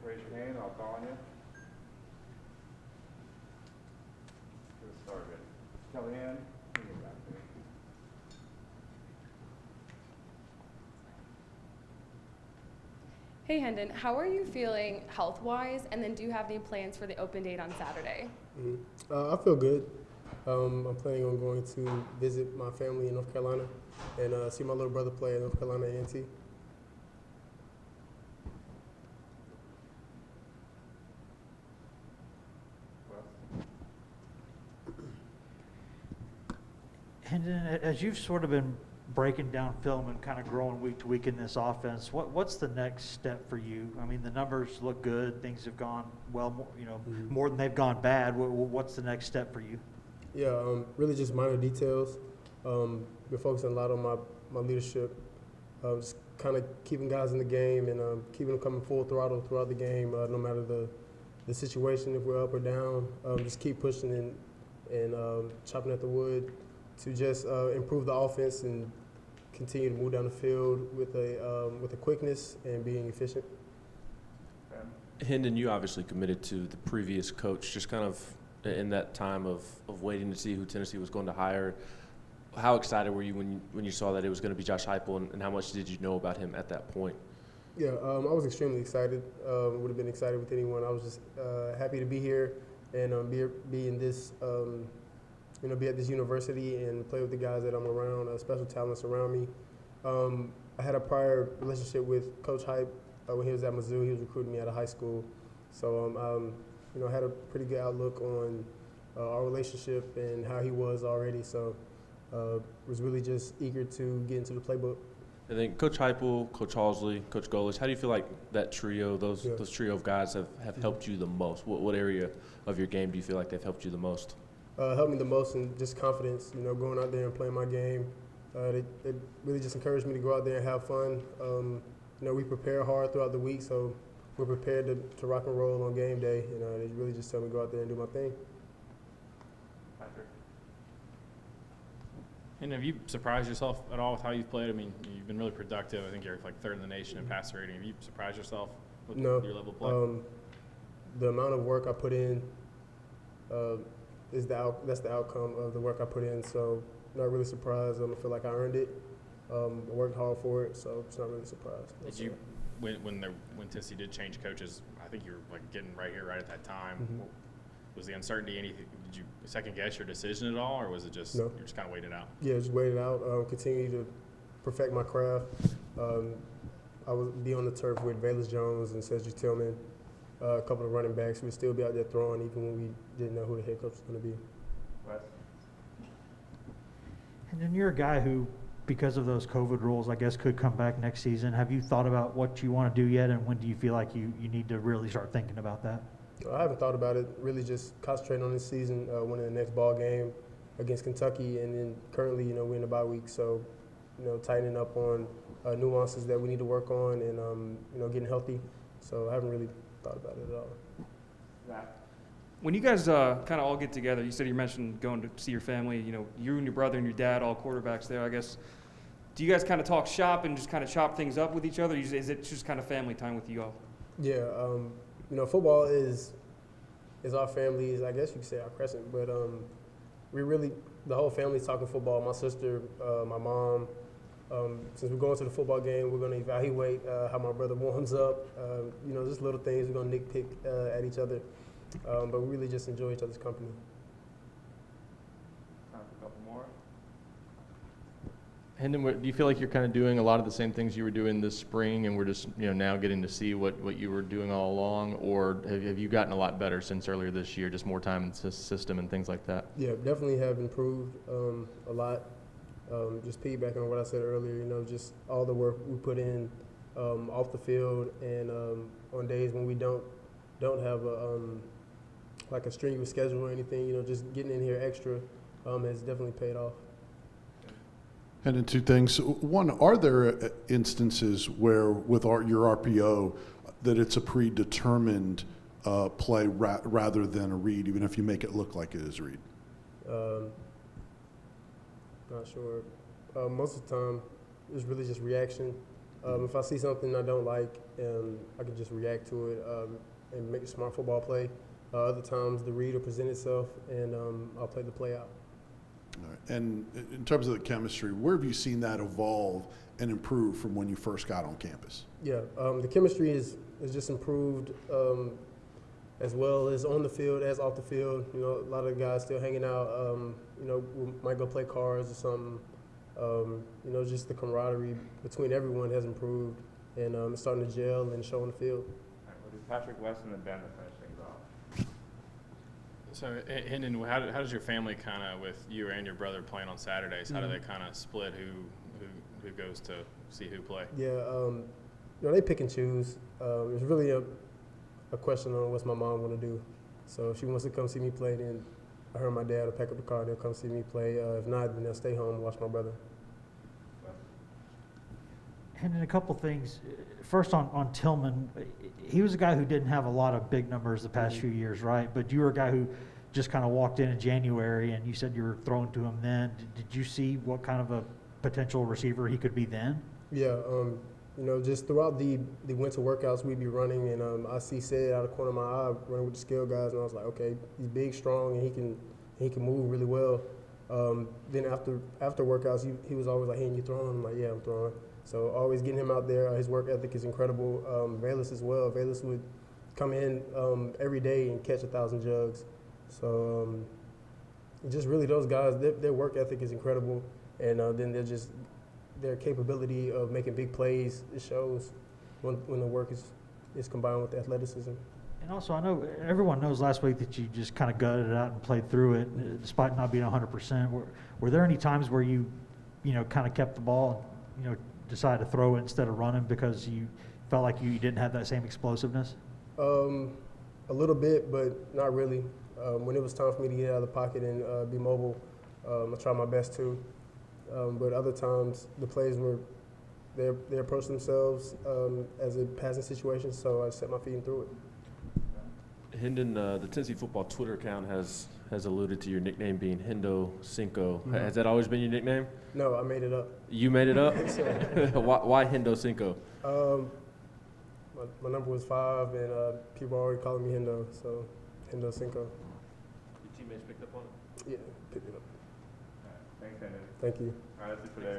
raise your hand, I'll call on you. Get us started. Kellyanne, you go back there. Hey Hendon, how are you feeling health-wise, and then do you have any plans for the open date on Saturday? I feel good. I'm planning on going to visit my family in North Carolina and see my little brother play at North Carolina A&T. And then as you've sort of been breaking down film and kind of growing week to week in this offense, what's the next step for you? I mean, the numbers look good. Things have gone well, more than they've gone bad. What's the next step for you? Yeah, really just minor details. Been focusing a lot on my leadership, just kind of keeping guys in the game and keeping them coming full throttle throughout the game, no matter the situation, if we're up or down. Just keep pushing and chopping at the wood to just improve the offense and continue to move down the field with a quickness and being efficient. Hendon, you obviously committed to the previous coach. Just kind of in that time of waiting to see who Tennessee was going to hire, how excited were you when you saw that it was going to be Josh Heupel, and how much did you know about him at that point? Yeah, I was extremely excited. Would have been excited with anyone. I was just happy to be here and be in this. Be at this university and play with the guys that I'm around, special talents around me. I had a prior relationship with Coach Hype when he was at Mizzou. He was recruiting me out of high school. So, I had a pretty good outlook on our relationship and how he was already. So, was really just eager to get into the playbook. And then Coach Heupel, Coach Halsley, Coach Golich, how do you feel like that trio, those trio of guys have helped you the most? What area of your game do you feel like they've helped you the most? Helped me the most in just confidence, going out there and playing my game. They really just encouraged me to go out there and have fun. We prepare hard throughout the week, so we're prepared to rock and roll on game day. They really just tell me to go out there and do my thing. And have you surprised yourself at all with how you've played? I mean, you've been really productive. I think you're like third in the nation in passer rating. Have you surprised yourself with your level of play? The amount of work I put in that's the outcome of the work I put in. So not really surprised. I feel like I earned it. I worked hard for it, so it's not really surprised. Did you, when Tennessee did change coaches, I think you were like getting right here right at that time. Mm-hmm. Was the uncertainty anything? Did you second guess your decision at all, or was it just you're just kind of waiting it out? Yeah, just wait it out. Continue to perfect my craft. I would be on the turf with Velus Jones and Cedric Tillman. A couple of running backs. We'd still be out there throwing even when we didn't know who the head coach was going to be. And then you're a guy who, because of those COVID rules, I guess could come back next season. Have you thought about what you want to do yet, and when do you feel like you need to really start thinking about that? I haven't thought about it. Really just concentrating on this season, winning the next ball game against Kentucky, and then currently, we're in the bye week. So, tightening up on nuances that we need to work on and, getting healthy. So I haven't really thought about it at all. When you guys kind of all get together, you mentioned going to see your family, you and your brother and your dad, all quarterbacks there, I guess. Do you guys kind of talk shop and just kind of chop things up with each other? Is it just kind of family time with you all? Yeah, football is our family's, I guess you could say our crescent, but the whole family's talking football. My sister, my mom. Since we're going to the football game, we're going to evaluate how my brother warms up. Just little things. We're going to nitpick at each other. But we really just enjoy each other's company. Time for a couple more. Hendon, do you feel like you're kind of doing a lot of the same things you were doing this spring, and we're just now getting to see what you were doing all along, or have you gotten a lot better since earlier this year, just more time in the system and things like that? Yeah, definitely have improved a lot. Just piggybacking on what I said earlier, just all the work we put in off the field and on days when we don't have a strenuous schedule or anything, just getting in here extra has definitely paid off. And then two things. One, are there instances where with your RPO that it's a predetermined play rather than a read, even if you make it look like it is a read? Not sure. Most of the time, it's really just reaction. If I see something I don't like, I can just react to it and make a smart football play. Other times the read will present itself, and I'll play the play out. All right. And in terms of the chemistry, where have you seen that evolve and improve from when you first got on campus? Yeah, the chemistry is just improved as well as on the field as off the field. You know, a lot of the guys still hanging out. You know, we might go play cards or something. You know, just the camaraderie between everyone has improved, and it's starting to gel and show on the field. All right, we'll do Patrick Weston and Ben to finish things off. So, Hendon, how does your family kind of, with you and your brother playing on Saturdays, how do they kind of split who goes to see who play? Yeah, you know, they pick and choose. It's really a question on what's my mom going to do. So if she wants to come see me play, then I heard my dad will pack up the car, they'll come see me play. If not, then they'll stay home and watch my brother. And then a couple things. First on Tillman, he was a guy who didn't have a lot of big numbers the past few years, right? But you were a guy who just kind of walked in January, and you said you were throwing to him then. Did you see what kind of a potential receiver he could be then? Yeah, you know, just throughout the winter workouts we'd be running, and I see Sid out of the corner of my eye running with the skill guys, and I was like, okay, he's big, strong, and he can move really well. Then after workouts, he was always like, hey, you throwing? I'm like, yeah, I'm throwing. So always getting him out there. His work ethic is incredible. Valus as well. Valus would come in every day and catch 1,000 jugs. So just really those guys, their work ethic is incredible, and then their capability of making big plays, it shows when the work is combined with the athleticism. And also, I know everyone knows last week that you just kind of gutted it out and played through it, despite not being 100%. Were there any times where you kind of kept the ball and, decided to throw it instead of running because you felt like you didn't have that same explosiveness? A little bit, but not really. When it was time for me to get out of the pocket and be mobile, I tried my best to. But other times, the plays they approached themselves as a passing situation, so I set my feet and threw it. Hendon, the Tennessee football Twitter account has alluded to your nickname being Hendo Cinco. Has that always been your nickname? No, I made it up. You made it up? Why Hendo Cinco? My number was 5, and people are already calling me Hendo, so Hendo Cinco. Your teammates picked up on it? Yeah, picked it up. All right, thanks, Hendon. Thank you. All right, that's it for today.